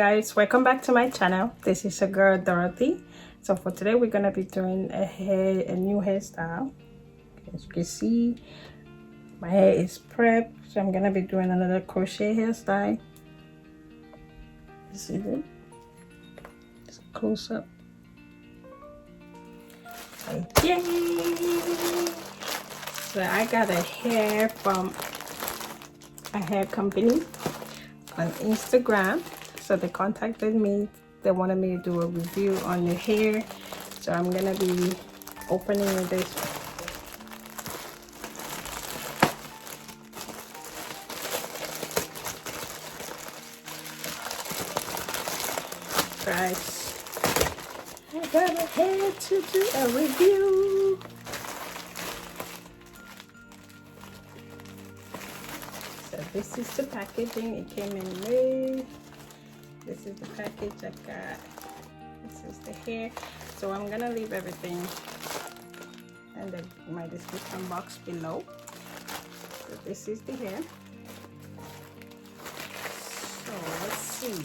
guys, welcome back to my channel. This is your girl Dorothy. So for today we're gonna be doing a new hairstyle. As you can see, my hair is prepped, so I'm gonna be doing another crochet hairstyle. See it? Just a close up. Yay! So I got a hair from a hair company on Instagram. So they contacted me. They wanted me to do a review on the hair. So I'm gonna be opening this. Guys, I got a hair to do a review. So this is the packaging. It came in May. This is the package I got. This is the hair. So I'm gonna leave everything in my description box below. So this is the hair. So let's see.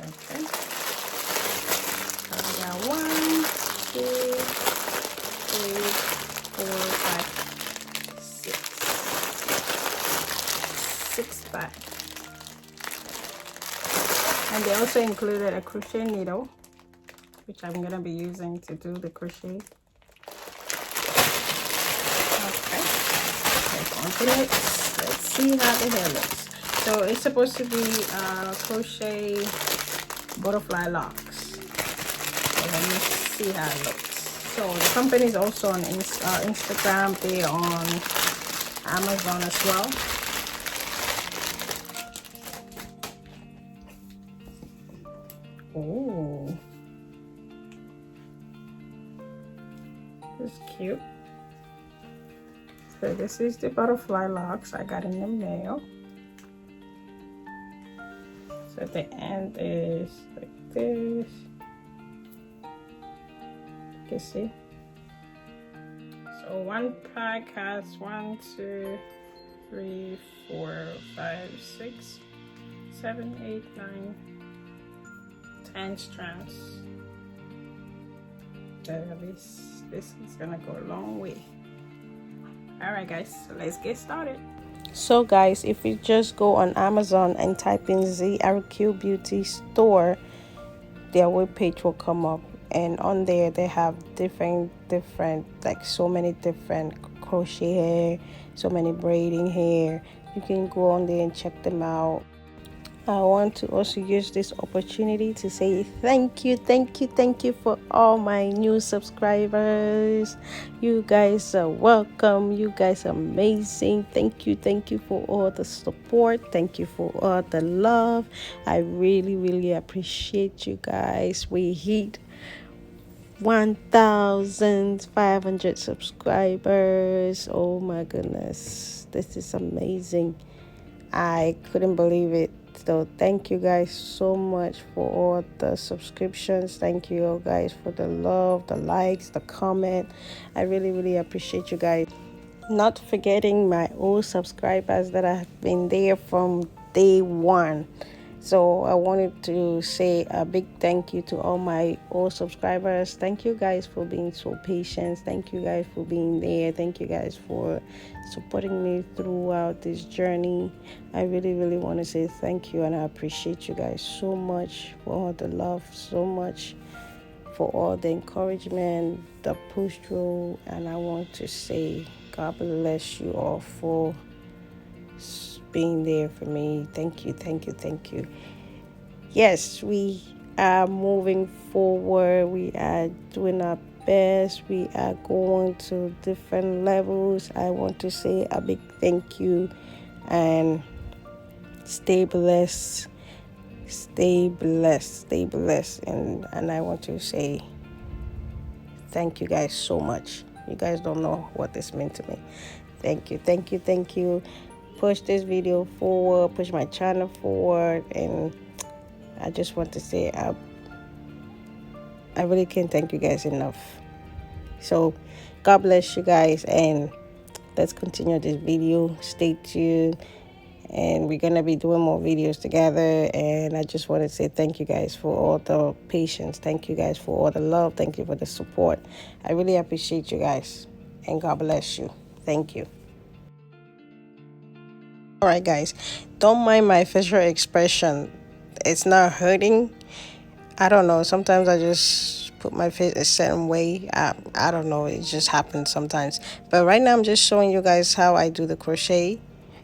Okay. So I got 1, 2, 3, 4, 5. 6 bags, and they also included a crochet needle, which I'm gonna be using to do the crochet. Okay, on to next. Let's see how the hair looks. So it's supposed to be crochet butterfly locks. So let me see how it looks. So the company is also on Instagram. They're on Amazon as well. Oh, this is cute. So this is the butterfly locks I got in the mail. So the end is like this. You can see. So one pack has 1, 2, 3, 4, 5, 6, 7, 8, 9, 10 strands. So this is gonna go a long way. Alright guys, so let's get started. So guys, if you just go on Amazon and type in ZRQ Beauty Store, their webpage will come up, and on there they have different like so many different crochet hair, so many braiding hair. You can go on there and check them out. I want to also use this opportunity to say thank you for all my new subscribers. You guys are welcome. You guys are amazing. Thank you for all the support. Thank you for all the love. I really appreciate you guys. We hit 1,500 subscribers. Oh my goodness, this is amazing. I couldn't believe it. So thank you guys so much for all the subscriptions. Thank you all guys for the love, the likes, the comment. I really appreciate you guys. Not forgetting my old subscribers that have been there from day one. So I wanted to say a big thank you to all my old subscribers. Thank you guys for being so patient. Thank you guys for being there. Thank you guys for supporting me throughout this journey. I really want to say thank you, and I appreciate you guys so much for all the love, so much for all the encouragement, the push through, and I want to say God bless you all for being there for me. Thank you. Yes, we are moving forward. We are doing our best. We are going to different levels. I want to say a big thank you, and stay blessed, and I want to say thank you guys so much. You guys don't know what this meant to me. Thank you. Push this video forward, push my channel forward, and I just want to say I really can't thank you guys enough. So God bless you guys, and let's continue this video. Stay tuned, and we're gonna be doing more videos together. And I just want to say thank you guys for all the patience. Thank you guys for all the love. Thank you for the support. I really appreciate you guys, and God bless you. Thank you. All right, guys, don't mind my facial expression. It's not hurting. I don't know. Sometimes I just put my face a certain way. I don't know. It just happens sometimes. But right now I'm just showing you guys how I do the crochet.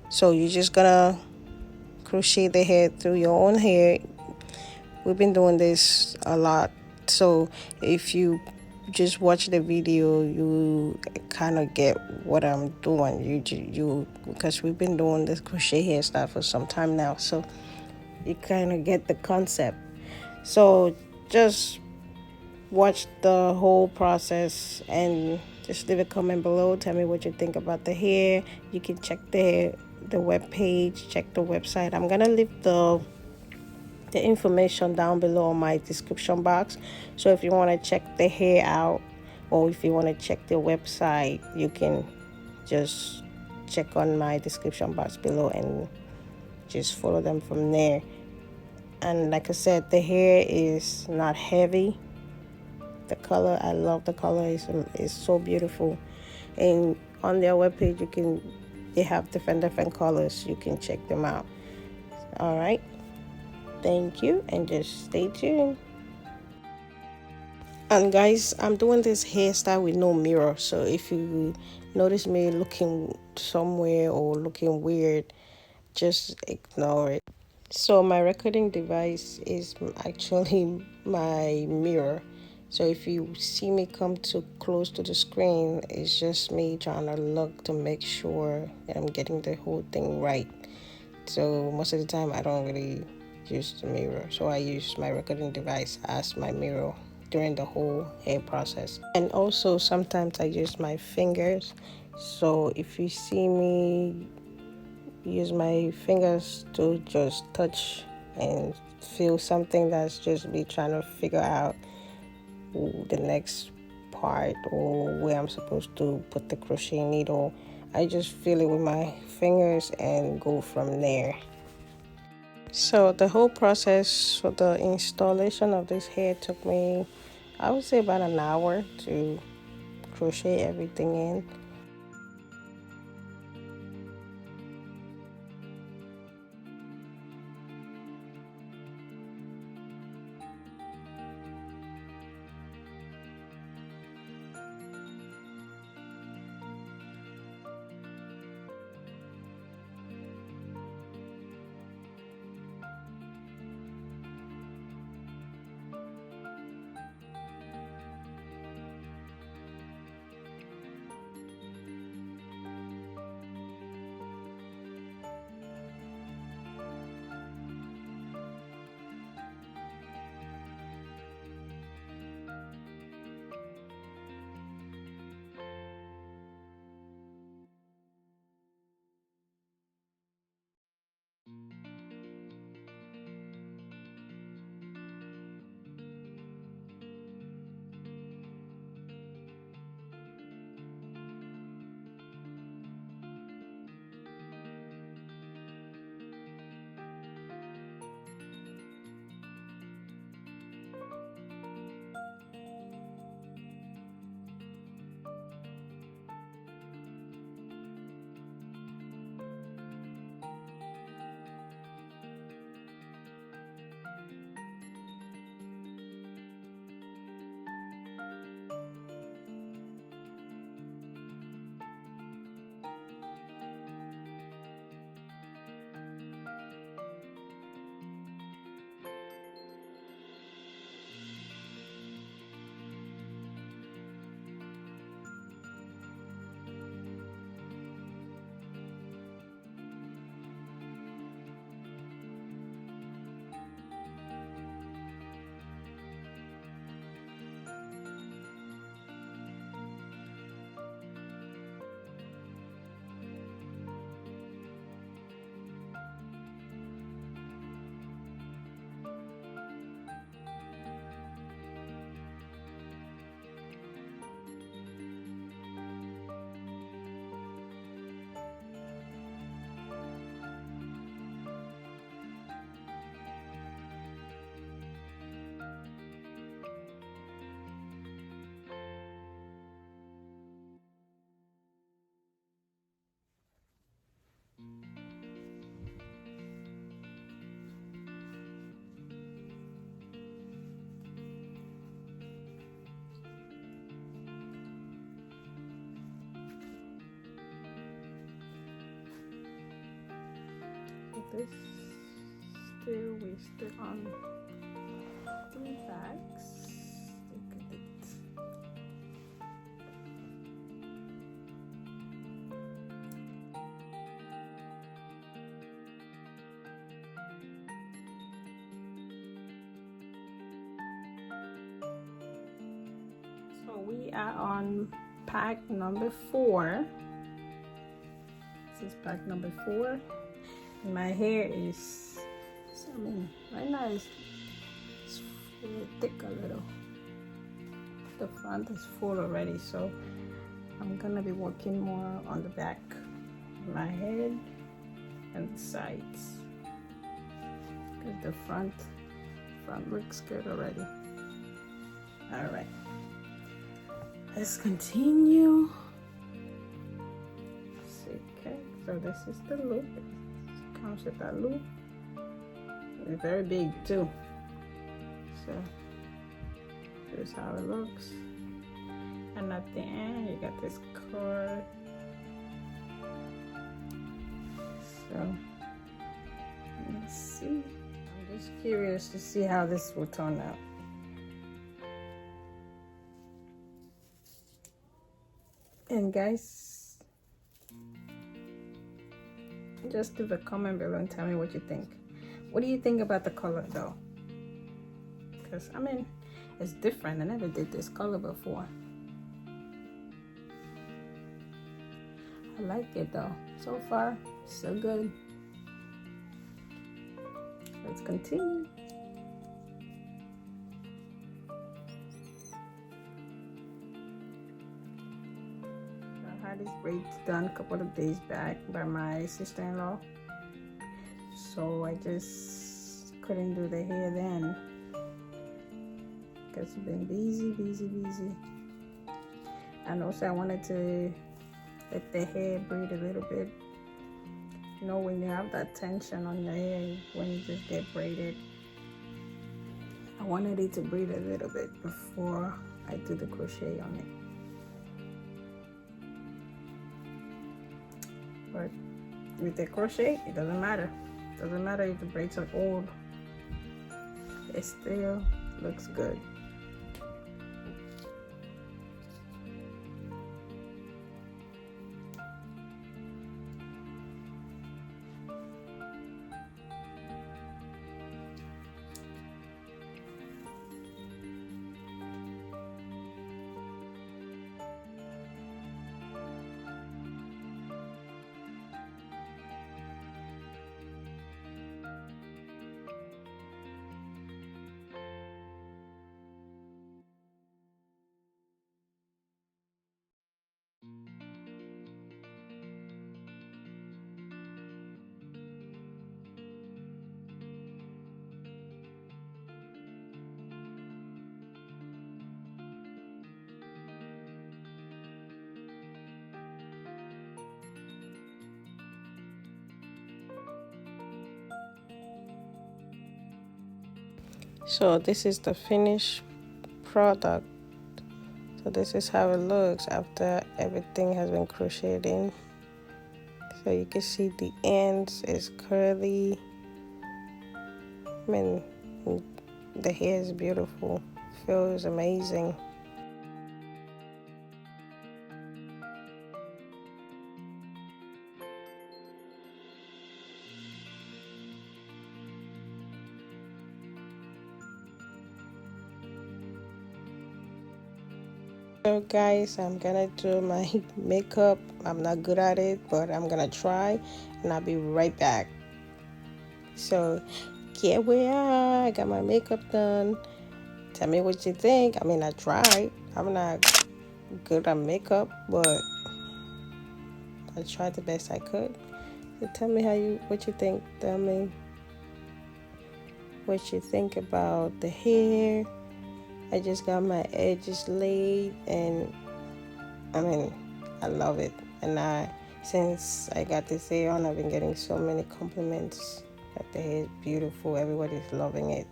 So you're just gonna crochet the hair through your own hair. We've been doing this a lot. So if you just watch the video, you kind of get what I'm doing. You because we've been doing this crochet hairstyle for some time now. So you kind of get the concept. So just watch the whole process and just leave a comment below. Tell me what you think about the hair. You can check the web page, check the website. I'm gonna leave the information down below in my description box. So if you want to check the hair out, or if you want to check the website, you can just check on my description box below and just follow them from there. And like I said, the hair is not heavy. The color, I love the color. Is so beautiful. And on their webpage, they have different colors. You can check them out. All right. Thank you, and just stay tuned. And guys, I'm doing this hairstyle with no mirror. So if you notice me looking somewhere or looking weird, just ignore it. So my recording device is actually my mirror. So if you see me come too close to the screen, it's just me trying to look to make sure that I'm getting the whole thing right. So most of the time I don't really use the mirror. So I use my recording device as my mirror during the whole hair process. And also sometimes I use my fingers. So if you see me use my fingers to just touch and feel something, that's just me trying to figure out the next part or where I'm supposed to put the crochet needle. I just feel it with my fingers and go from there. So the whole process for the installation of this hair took me, I would say, about an hour to crochet everything in. this still, we're still on 3 bags. Look at it. So we are on pack number 4. This is pack number 4. And my hair is, I mean, right now it's thick a little. The front is full already, so I'm gonna be working more on the back, my head, and the sides. Because the front looks good already. All right, let's continue. Okay, so this is the loop. It comes with that loop. It's very big too. So here's how it looks. And at the end, you got this cord. So let's see. I'm just curious to see how this will turn out. And guys, just leave a comment below and tell me what you think. What do you think about the color though? Because I mean, it's different. I never did this color before. I like it though. So far, so good. Let's continue. I had this braid done a couple of days back by my sister-in-law. So I just couldn't do the hair then. Because I've been busy. And also I wanted to let the hair breathe a little bit. You know, when you have that tension on your hair when you just get braided, I wanted it to breathe a little bit before I do the crochet on it. But with the crochet, it doesn't matter. It doesn't matter if the braids are old. It still looks good. So this is the finished product. So this is how it looks after everything has been crocheted in. So you can see the ends is curly. I mean, the hair is beautiful. Feels amazing. So guys, I'm gonna do my makeup. I'm not good at it, but I'm gonna try and I'll be right back. So here we are. I got my makeup done. Tell me what you think. I mean, I tried. I'm not good at makeup, but I tried the best I could. So tell me what you think. Tell me what you think about the hair. I just got my edges laid, and I mean, I love it. And since I got this hair on, I've been getting so many compliments that the hair is beautiful. Everybody's loving it.